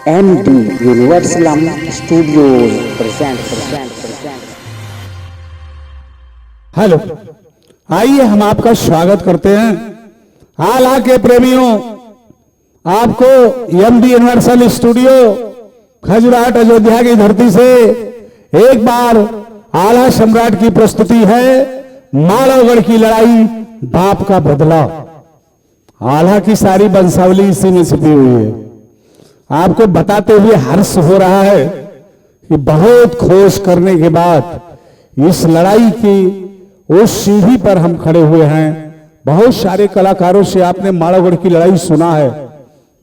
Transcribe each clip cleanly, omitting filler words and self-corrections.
MD Universal Studios present. Hello, आइए हम आपका स्वागत करते हैं। आला के प्रेमियों, आपको एमडी यूनिवर्सल स्टूडियो खजुराट अयोध्या की धरती से एक बार आला सम्राट की प्रस्तुति है। मालवगढ़ की लड़ाई, बाप का बदला। आला की सारी वंशावली इसी में छिपी हुई है। आपको बताते हुए हर्ष हो रहा है कि बहुत खोज करने के बाद इस लड़ाई की उस सीढ़ी पर हम खड़े हुए हैं। बहुत सारे कलाकारों से आपने मालवगढ़ की लड़ाई सुना है,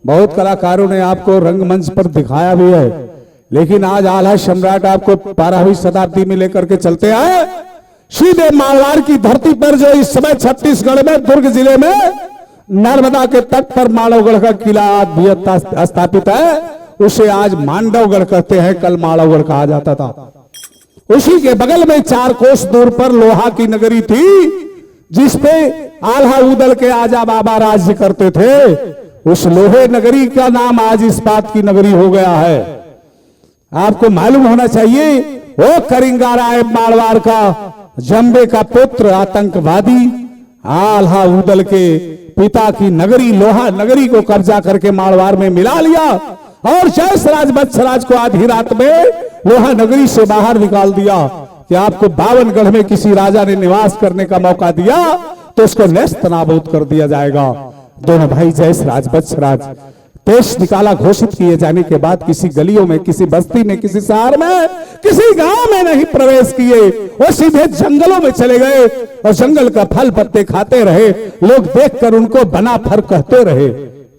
बहुत कलाकारों ने आपको रंगमंच पर दिखाया भी है, लेकिन आज आला सम्राट आपको 12वीं शताब्दी में लेकर के चलते आए सीधे मारवाड़ की धरती पर, जो इस समय छत्तीसगढ़ में दुर्ग जिले में नर्मदा के तट पर मालवगढ़ का किला भी स्थापित है। उसे आज मांडवगढ़ कहते हैं, कल मालवगढ़ कहा जाता था। उसी के बगल में 4 कोस दूर पर लोहा की नगरी थी, जिसपे आल्हा उदल के आजा बाबा राज्य करते थे। उस लोहे नगरी का नाम आज इस्पात की नगरी हो गया है। आपको मालूम होना चाहिए, वो करिंगा राय मारवाड़ का जंबे का पुत्र आतंकवादी आल्हा उदल के पिता की नगरी लोहा नगरी को कब्जा करके मारवाड़ में मिला लिया और जयसराज वत्सराज को आधी रात में लोहा नगरी से बाहर निकाल दिया कि आपको 52गढ़ में किसी राजा ने निवास करने का मौका दिया तो उसको नेस्त नाबूद कर दिया जाएगा। दोनों भाई जयसराज वत्सराज देश निकाला घोषित किए जाने के बाद किसी गलियों में, किसी बस्ती में, किसी शहर में, किसी गांव में नहीं प्रवेश किए, वो सीधे जंगलों में चले गए और जंगल का फल पत्ते खाते रहे। लोग देखकर उनको बना फर कहते रहे।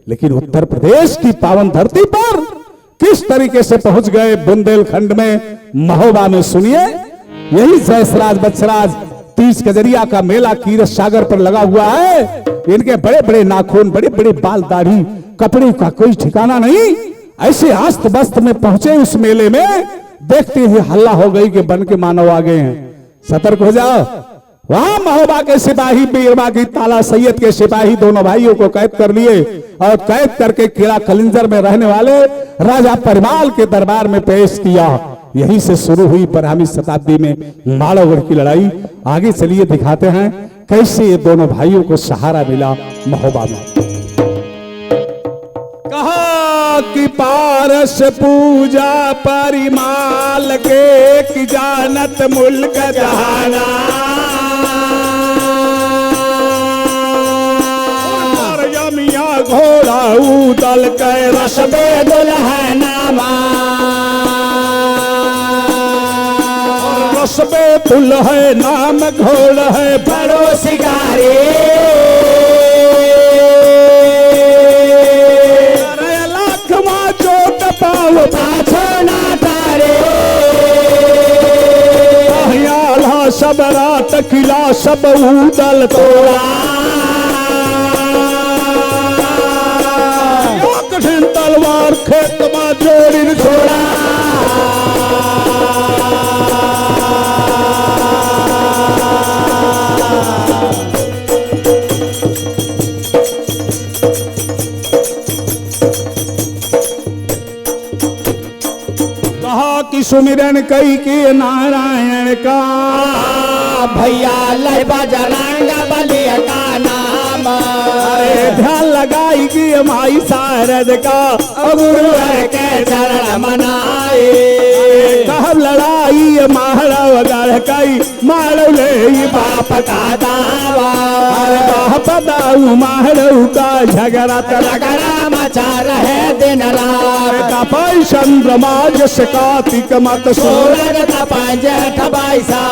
लेकिन उत्तर प्रदेश की पावन धरती पर किस तरीके से पहुंच गए बुंदेलखंड में, महोबा में, सुनिए। यही जयसराज वत्सराज 30 गजरिया का मेला कीरत सागर पर लगा हुआ है। इनके बड़े बड़े नाखून, बड़े बड़े बाल, दाढ़ी, कपड़े का कोई ठिकाना नहीं। ऐसे अस्त बस्त में पहुंचे उस मेले में, देखते ही हल्ला हो गई कि बन के मानव आ गए हैं, सतर्क हो जाओ। वहां महोबा के सिपाही बीरबा की ताला सैयद के सिपाही दोनों भाइयों को कैद कर लिए और कैद करके किला कलिंजर में रहने वाले राजा परिमाल के दरबार में पेश किया। यहीं से शुरू हुई 12वीं शताब्दी में मालवगढ़ की लड़ाई। आगे चलिए दिखाते हैं कैसे ये दोनों भाइयों को सहारा मिला महोबा में। कहा कि पारस पूजा परिमाल के की जानत मुल्क जहाना, यमिया घोड़ा उदल के रसबे दुल्हनामा, रसबे दुल्हे नाम घोड़ है बड़ो शिकारी, सब रात किला सब उदल तोड़ा, कठिन तलवार खेत में जोड़ी छोड़ा। कि सुमिरन कई के नारायण का, भैया लय बजरंग बली का नाम, अरे ध्यान लगाई कि माई शारद का गुरु के चरण मनाए। कहब लड़ाई मारव गढ़ कई मारव ले बाप का दावा, बाप दाऊ मारव का झगड़ा झगड़ा मचा रहे दिन रात। तपाई चंद्रमा जस कार्तिक मत सूरज तपाई जेठ बाईसा,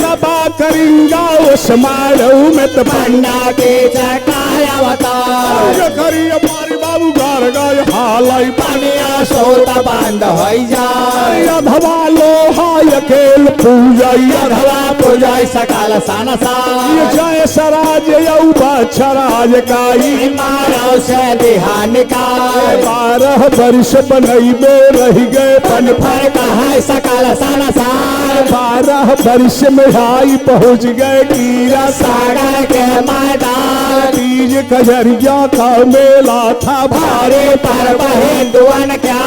तपा करिंगा उस मारव में पन्ना के चकाया अवतार। करी हमारी बाबू गार गाय हालाई पनिया सोत बंद हो जाए। अधवा लोहा अकेल पूजा, अधवा पूज जय सकल संसार ये जय सराज यऊ बछराज काई मारो से दिहा निकाल 12 वर्ष बनैबे रह गए पन फर कहा सकल संसार 12 वर्ष में आई पहुँच गए कीरा सागर के मैदान तीज कजरिया का मेला था भारे पर हिंदुअन क्या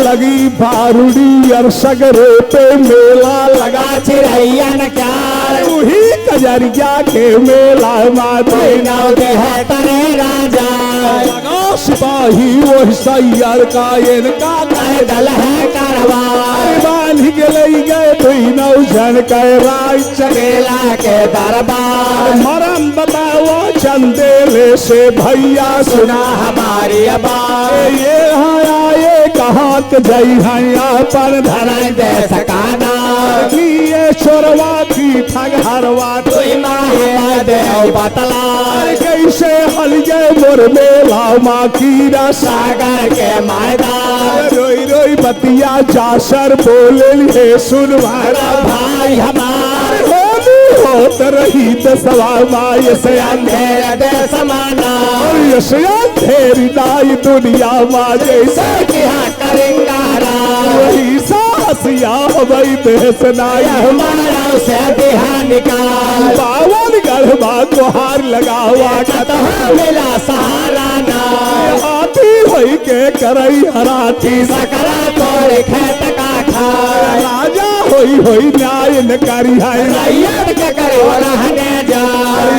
लगी बारूड़ी और सगरे पे मेला लगा लगा चिरैयन क्या वही कजरिया के मेला माते नौते है तरे राजा लगा सिपाही वही सैयर का इनका पैदल है कारवार बांध के ले गए दुई नौजन के राय चकेला के दरबार मरम बताओ चंदेले से भैया सुना हमारी आवाज ये आए कहाँ के जई हैया पर धरन दे सकाना ये छोरवा की ठगहरवा तुई माहे दे बतला कैसे हल गए मोर मेला माँ की रसा सागर के मैदान रोई रोई बतिया जासर बोले लिए सुनवारा भाई हमार होली होत रही दसवा माय से अंधेर दे समाना और यशया अंधेरी नाई दुनिया माँ जैसे क्या करेंगारा वही साहसिया वही देश नाई हमारा से दिहा निकाल बावन गढ़वा को हार लगावा कतहा मिला सहारा ना हाथी होई के करई हराती सकरा तोड़ खेत का खा राजा होई न्याय न करी है रैयत के करो रहने जा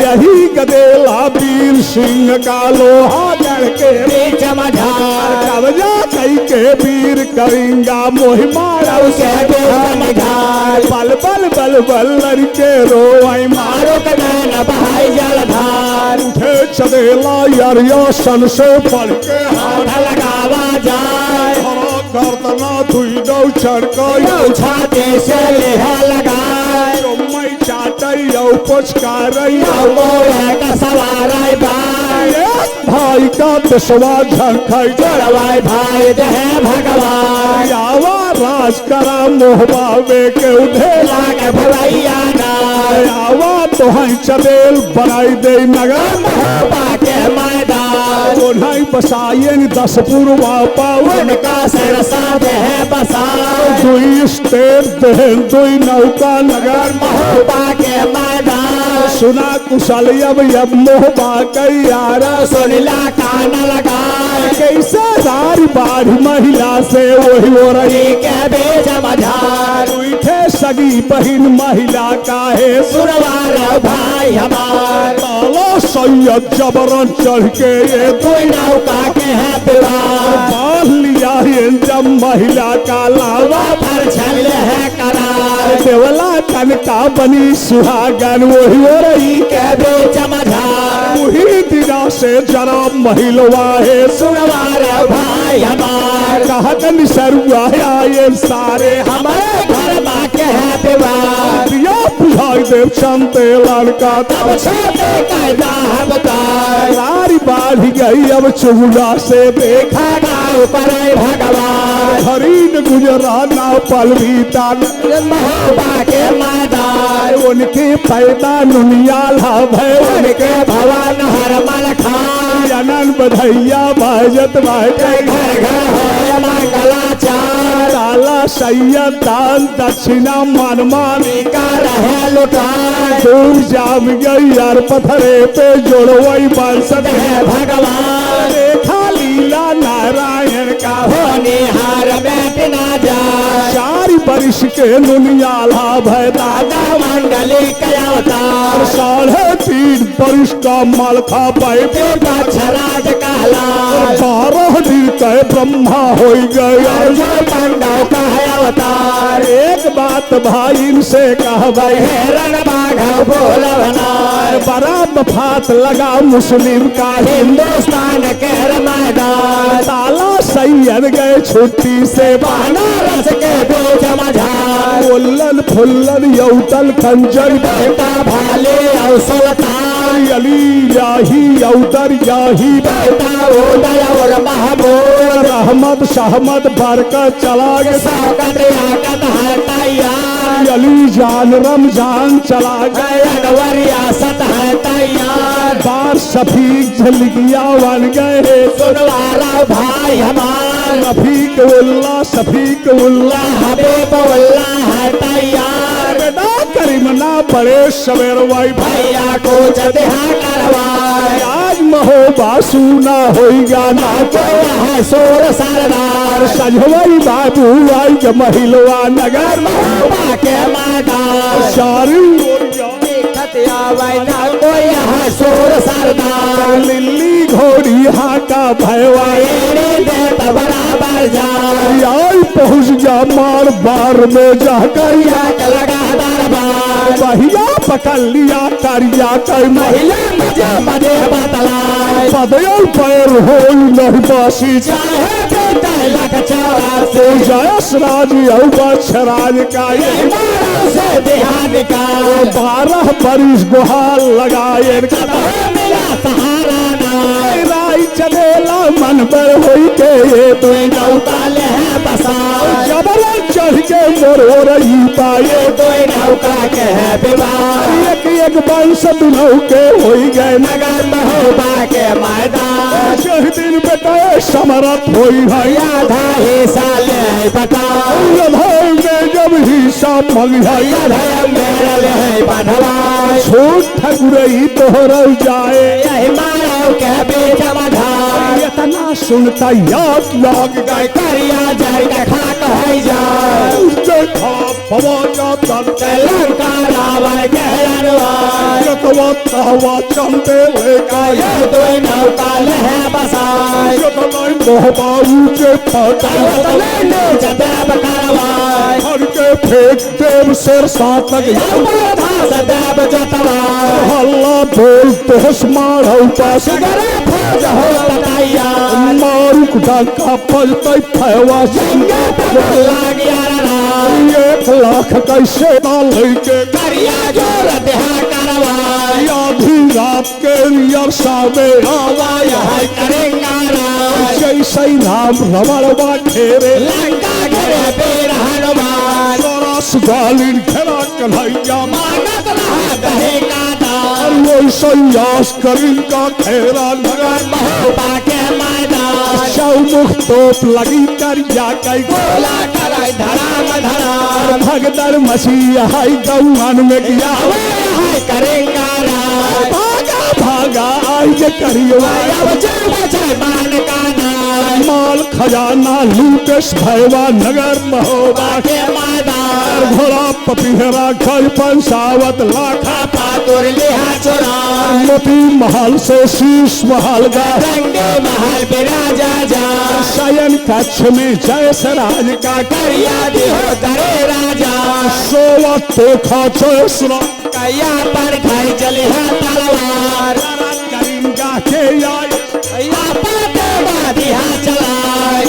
यही गदेला वीर सिंह का लोहा जड़ के बीच मझार कब्जा कई के वीर करेंगा मोहि मारा उसे बीच मझार बल बल बल बल लड़के रोई मारो मारो के न बहाई जलधार उठे चदेला यारिया सन से पढ़ के हाथ लगावा जाए हरा गर्दना धुई दो चढ़को छाते से लेहा लगाए चुम्मई चाटई औ पुचकारई मोरे का सवार बाई भाई का दसवा झंखाई जोड़वाई भाई दे भगवान यावा राज करा मोहबावे के उधे लागे भवैया ना यावा तो हई चदेल बनाई दे नगर बाके मैदान कोन्हई बसायन 10 पूर्वा पावन उनका सरसा दे बसा दुई स्टेट देहन दुई नौका नगर बाके मैदान सुना कुशल अब मोहबा कई यारा सुनला कान लगाए कैसे सारी बाढ़ महिला से वही हो रही के बेच मझार उठे सगी बहिन महिला का है सुरवार भाई हमार ताला सैयद जबरन चढ़ के ये कोई नौका के है विवाह बांध लिया ये जब महिला का लावा पर छल है करार देवला कनका बनी सुहागन वही हो रही के बेच मझार वही दिना से जरा महिलवा है सुरवार भाई हमार कहतन सरुआ आए सारे हमारे घर बाके है विवाह दिया बुझाई देव चंते लड़का तब छोटे कायदा हम बताए सारी बाढ़ गई अब चुगला से देखा गाँव पर भगवान हरीन गुजरा ना पलवीता बाके मैदान उनके पैदा नुनियाला भय उनके भवन हर मन खान अनन बधैया बाजत बाटे घर घर है मंगलाचार ताला सैयद दान दक्षिणा मन मानी का रहे लुटाए दूर जाम गई यार पत्थरे पे जोड़वई बंसत है भगवान देखा लीला नारायण का होने हार बैठ ना जाए 4 वर्ष के नुनियाला भय दादा दादा मंडली के अवतार 3.5 वर्ष का मलखा पाई छराज कहला 12 दिन के ब्रह्मा हो गए अर्जुन पांडव का है अवतार एक बात भाई इनसे कह भाई हेरण बाघ बोलवनार बड़ा मफात लगा मुस्लिम का हिंदुस्तान के मैदान ताला सैयद गए छुट्टी से बनारस के बीच मझार उल्लन फुल्लन यौतल खंजर बेटा भाले और सुल्तान अली याही यौतर याही बेटा उदय और महबूब रहमत सहमत बरकत चला गए शौकत याकत है तैयार अली जान रमजान चला गए, अनवर रियासत है तैयार, बार शफीक झलकिया बन गए, सुनवारा भाई हमार, रफीक उल्ला शफीक उल्ला, हबीबुल्लाह है तैयार, बेटा करीम ना पड़े सवेर वाई भैया को जदहा करवाए, आज महो बासु ना होइगा ना कोई है सोर सरदार, सजवई बाबू आई के महिलवा नगर बाबा के मैदान, शारू खतिया वैना कोई है सोर सरदार, लिल्ली घोड़ी हाका भयवा एड़ी दे तो बराबर जाए, आई पहुंच जा मार बार में जाकर या के लगा दरबार, पहिया पकड़ लिया करिया कर महिला मुझे बदे बतलाए, पदयल पैर हो नहीं बासी चाहे बेटा लग चौरासे, जयस राज अवराज का ये मारो से ध्यान का, 12 बरिस गुहार लगाए मिला सहारा नाय, राई चलेला मन पर होई के ये तो नौका ले है बसाए, जबल चढ़ के मोर रही पाए कोई नौका के है विवाह, एक वंश दुनौ के होई गए नगर महोबा के मैदान, शह दिन बेटा समरत होई है आधा हिस्सा ले बताओ, में जब हिस्सा मंग है मेरे ले बढ़वाए, छोट ठकुरई तोहर जाए यही मारो के बीच बधाई, इतना सुनता याद लाग गए करिया जाए के खाक है जाए, उसके खा पवाना तन लंका रावण के रनवाए, यतवा तहवा चंदे लेका ये दो नौका ले है बसाए, यतनाई मोहबाबू के फटा ले जदेब करवाए, हर के फेंक देव शेर साथ लग सदैव जतवाए, हल्ला बोल तोस मारौ पास सगरे फौज हो बताइया, मारुक डाका पलतै फैवा सिंगे पर लागिया राय, 1 लाख कैसे डाल के करिया जोर देहा करवाए, आधी रात के अरसा में आवाज है करेंगा राय, जैसे नाम रमणवा घेरे लंका घरे बेर हनुमान, सरस गालिन घेरा कन्हैया मानत रहा दहे का दान, वैसे यास करिन का घेरा नगर महोबा के मैदान, सौमुख तोप लगी करिया कई गोला कराई धड़ाम धड़ाम, भगदड़ मसीहा गौन में गया है करेंगा राय, भागा भागा आई जे करियो अब जब बचे मान का नाय, माल खजाना लूटेश भैवा नगर महोबा के मैदान, घोड़ा पपिहरा घर पंसावत लाखा पातुर लिहा चुराए, मोती महल से शीश महल गा रंगे महल बिराजा जा, शयन कक्ष में जयस राज का करिया दिहो करे राजा, सोवा तोखा जयस कैया पर खाई चली है तलवार, करिंगा के आए कैया पाते बाधिया चलाए,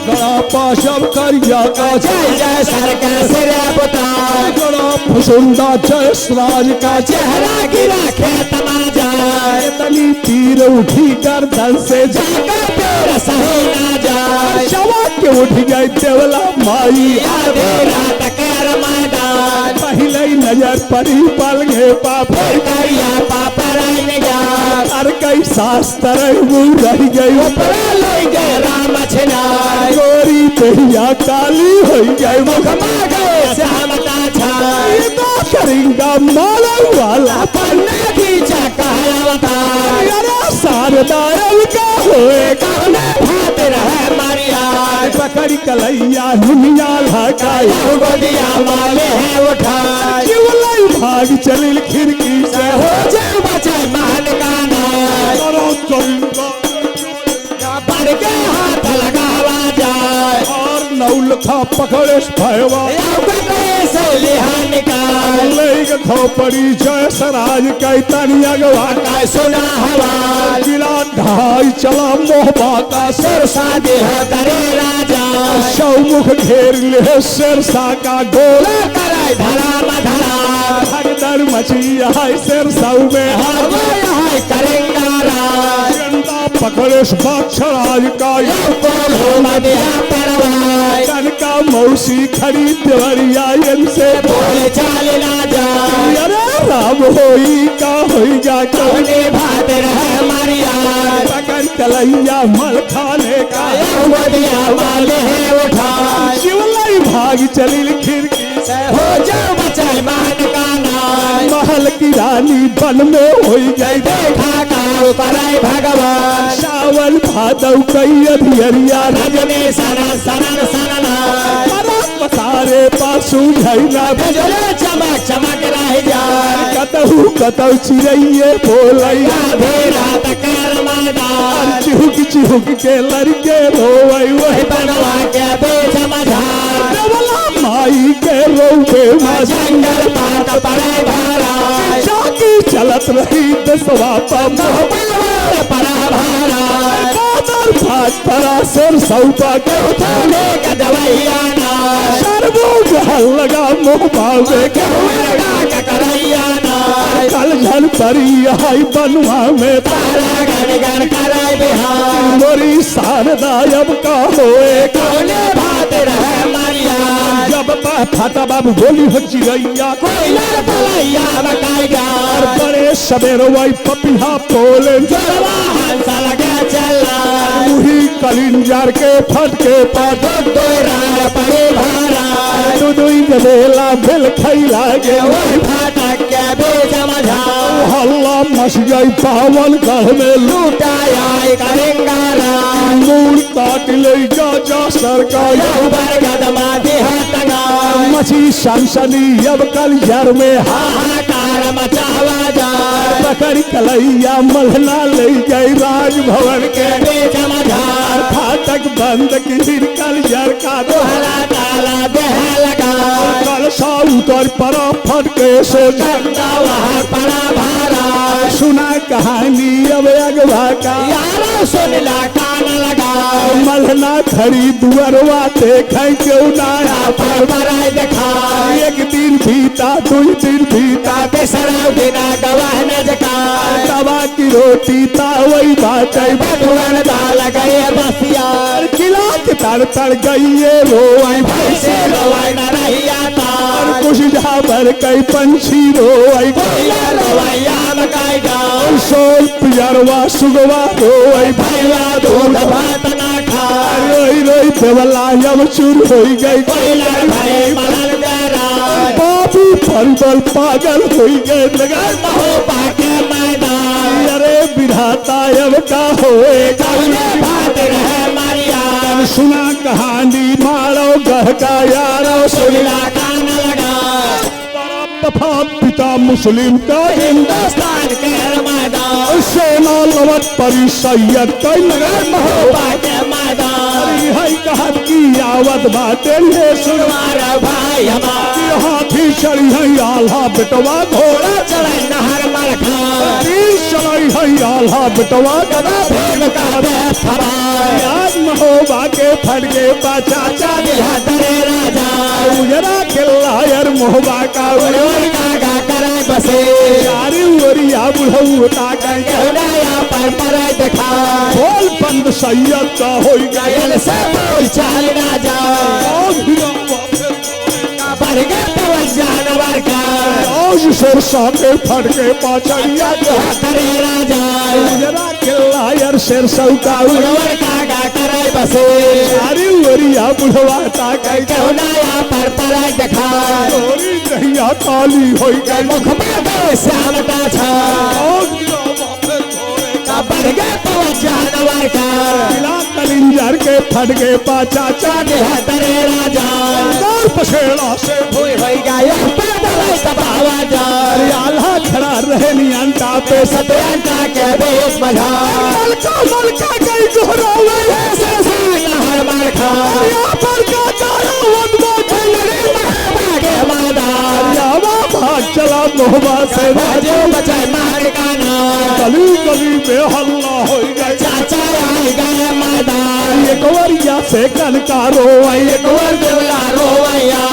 गड़ा पाशव करिया का जय जय सर के सिरे बुताए, गड़ा फुसुंदा जयस राज का चेहरा गिरा खेत में जाए, तनी तीर उठी गर्दन से जाके पेड़ सही ना जाए, शवा के उठ गए देवला माई आधी रात कर मैदान, पहले नजर पड़ी पल गे पाप करिया पापर निगार, हर कई सास तरह रह गई ले गए राम छिनाए, गोरी दहिया काली हो गई मुखमा गए श्यामता छाए, करिंगा माला वाला पन्ने की चकावतार, अरे सारदायव का होए कौने भात रहे मरिया, पकड़ कलैया दुनिया लहकाई गोदिया वाले हैं उठाए, शिवलाई भाग चलिल खिड़की से हो जाए बचे मान का नाय, करो करिंगा पड़ के हाथ लगावा जाए, और नौलखा पकड़े भैवा से लिहा निकाल, लेग खोपड़ी जयस राज कई तनी अगवा का सुना हवाल, जिला ढाई चला मोहबा का सिर शादी हो करे राजा, सौमुख घेर ले शेरसा का गोला कराई धड़ाम धड़ाम, भगदड़ मची है शेरसा में हवाई करेंगा राज, गंदा पकड़े बादशाह राज का बोल हो मदिया परवाई, कनका मौसी खड़ी देवरिया इनसे बोले चाल ना जाए अरे राम होई का होईगा कौने भात रहे मारिया पकड़ कलैया मल खाने का बदिया वाले उठाए शिवलाई भाग चली खिड़की हो जाओ बचाए मान का नाय महल की रानी बन में होई गई देखा का कराए भगवान सावन भादव कई अधियरिया रजनी सना सनन सननाय सारे पासू झैना बिजली चमक चमक रह जाए कतहु कतहु चिड़ैये बोलैया भेरा तकर मैदान चिहुक चिहुक के लड़के रोवै वही बनवा के बेच मझार देवला माई के रोवे जंगल पात पड़े भाराय चाकी चलत रही दसवा पम पड़ा भाराय बादल भाग पड़ा सिर सौपा के उठाने का दवैया नाय शर्मो गहल लगा मुँह बावे के लगा का करैया नाय कल झल परी आई बनुआ में तारा गन गन कराए बिहार मोरी शारदा अब का होए कौने भात रहे मारिया जब फाटा बाबू बोली हो चिड़ैया कोई लड़ पलैया बकाई गार बड़े सवेर वही पपिहा बोले जलवा हंसा लगा चला वही कलिंजर के फटके पाट दो राय पड़े भाराय दुई जबेला बिल खैला गे वही फाटक के बेच मझार हल्ला मच गई पावन गढ़ में लूटाया करेंगारा मूल काट ले जा सरकार ऊपर गदमा देहतगा मछी सनसनी अब कलियर में हाहाकार मचावा जाए पकड़ कलैया मलहना ले गई राजभवन के बेच मझार फाटक बंद की कलियर का तोहरा ताला देह लगा कल सा उतर पड़ा फटके से चंदा वहाँ पड़ा भारा सुना कहानी अब अगवा का यारो सुनला कान लगा मलहना खड़ी दुअरवा देखे क्यों नाया पर बराई देखा एक दिन बीता दुई दिन बीता तेसरा बिना गवाह न जका तवा की रोटी ता वही बात है बटुअन दाल गए बसियार किला के तड़ तड़ गई ये रोई ऐसे रोवाई न रही आता कुछ झाबर कई पंछी रोई कोयला रोवैया मकाई गाँव सोल पियरवा सुगवा रोई भैया दूध भात ना खा रोई रोई देवला अब चूर हो गई कोयला भाई मरल गरा बाबू फलबल पागल हो गए लगा महो पाके मैदान अरे विधाता अब का होए कौने भात रहे मारिया सुना कहानी मारो गह का यारो सुनला कान लगा दफा पिता मुस्लिम का हिंदुस्तान के मैदान सेना लवत परी सैयद कई नगर महो पाके मैदान है कहत की आवत बातें ये सुन तुम्हारा भाई हमारा हाथी चढ़ी है आल्हा बेटवा घोड़ा चढ़े नहर मरखा तीर चढ़ी है आल्हा बेटवा गदा भीम का बेस फराय याद महोबा के फटके पाचा चाली हदरे राजा उजरा किला यार मोहबा का उड़ोई कागा करे बसे यारी ओरिया बुढ़ऊ ताका केवड़ाया पर देखा बोल बंद सैयद का होई गए गयल से बोल चाल राजा बढ़ गए पवन जानवर का आज सिरसा के फटके पाचरिया हदरे राजा उजरा किला यार सिरसा का उड़ोई कागा करे बसे यारी ओरिया बुढ़वा ताका केवड़ाया पर देखा चोरी कहिया काली होई गई मुख में श्यामता छा बढ़ गए पवन जानवर का किला कलिंजर के फटके पाचा चांद हदरे राजा दौड़ पछेड़ा से होई गया पैदल तबावा जार आल्हा खड़ा रहे नियंता पे सतयंता के बेस मझा मलका गई दोहरावे ऐसे नहर मार खा यहाँ पर का जाया वदवा के मैदान यावा भाग चला मोहबा से बाजू बचाए मार का नाम गली गली में हल्ला हो गए चाचा आई गए मैदान एक वरिया से कनका रोई एक कुंवर देवला रोवैया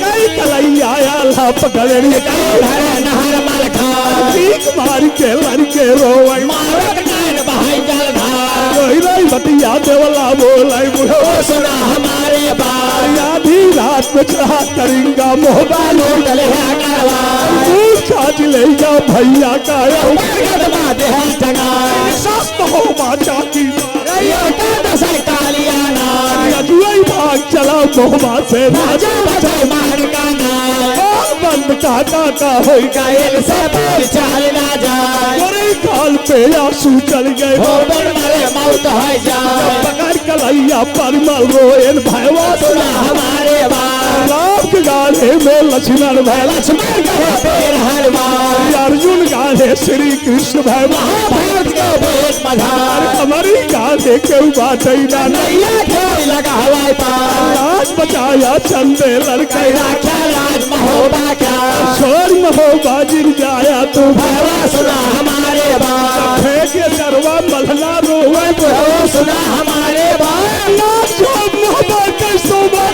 गई कलैया आल्हा पकड़े धरे नहर मार खा ठीक मार के लड़के रोई मारक नाइन बहाई जल धार रोई रोई बतिया देवला बोलाई बुढ़ो सुना हमारे हमारे बाल आधी रात में चढ़ा करेंगा मोहबा लूट ले करवाए काज लेगा भैया का माते हैं टंगाए सस्त हो बाचा की दशा कालियाना जुआई भाग चला मोहबा से राजा बचाए मार का नाम बंद का हो गायल से बोल चाल ना जाए गोरे काल पे आंसू चल गए हो बड़ मरे मौत हो जाए पकड़ कलैया परमल रोएन भैवा सुना हमारे बाल राम के गाले में लक्ष्मण भय लक्ष्मण कहे पेड़ हनुमान अर्जुन गाले श्री कृष्ण भय महाभारत के भेद मधार हमारी गाले के बाटे नाना नैया खेल लगा हवाई पार राज बचाया चंदे लड़के राख्या राज महोबा क्या छोर महोबा गिर जाया तू भैया सुना हमारे बाल फेंके सरवा मलना रोए हो सुना हमारे बाल छोड़ महोबा के सोबा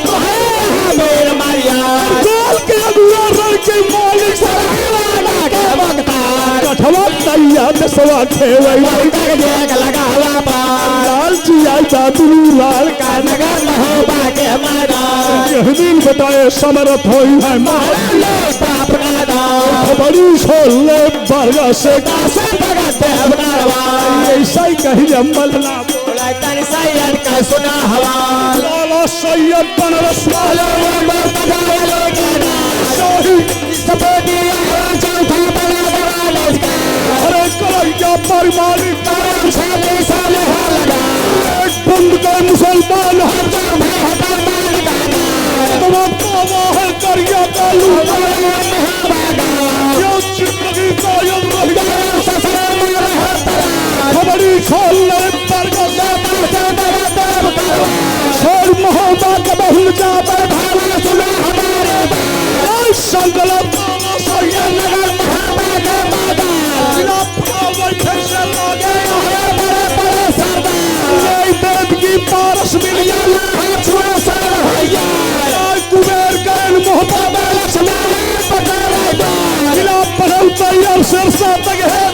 मेर मारिया गोल के अगुआ रण के मालिक सराहना के वक्तार कठवा तैया दसवा खेवई तक देख लगा हवा पार लाल जिया दादू लाल का नगर महोबा के मैदान यह दिन बताए समरथ होई है ले पाप का दान बड़ी छोले बरगा से दासे भगत देव नरवार ऐसा ही कही मलना बोला तन सैयद का सुना हवा लाला सैयद बनरस वाले बजाया लेके शाही सपोती चौथा बड़ा बड़ा लश्कर अरे कलैया परमानी साले साले लगा एक बंद के मुसलमान है करिया कालू यो जिंदगी कायम खबरी खोल ले छोड़ मोहब्बा के बहुल जा पर भावना सुना हमारे संकल्प की पारस मिल कुबेर कैन मोहब्बत जिला पढ़ल तैयार सिरसा तक है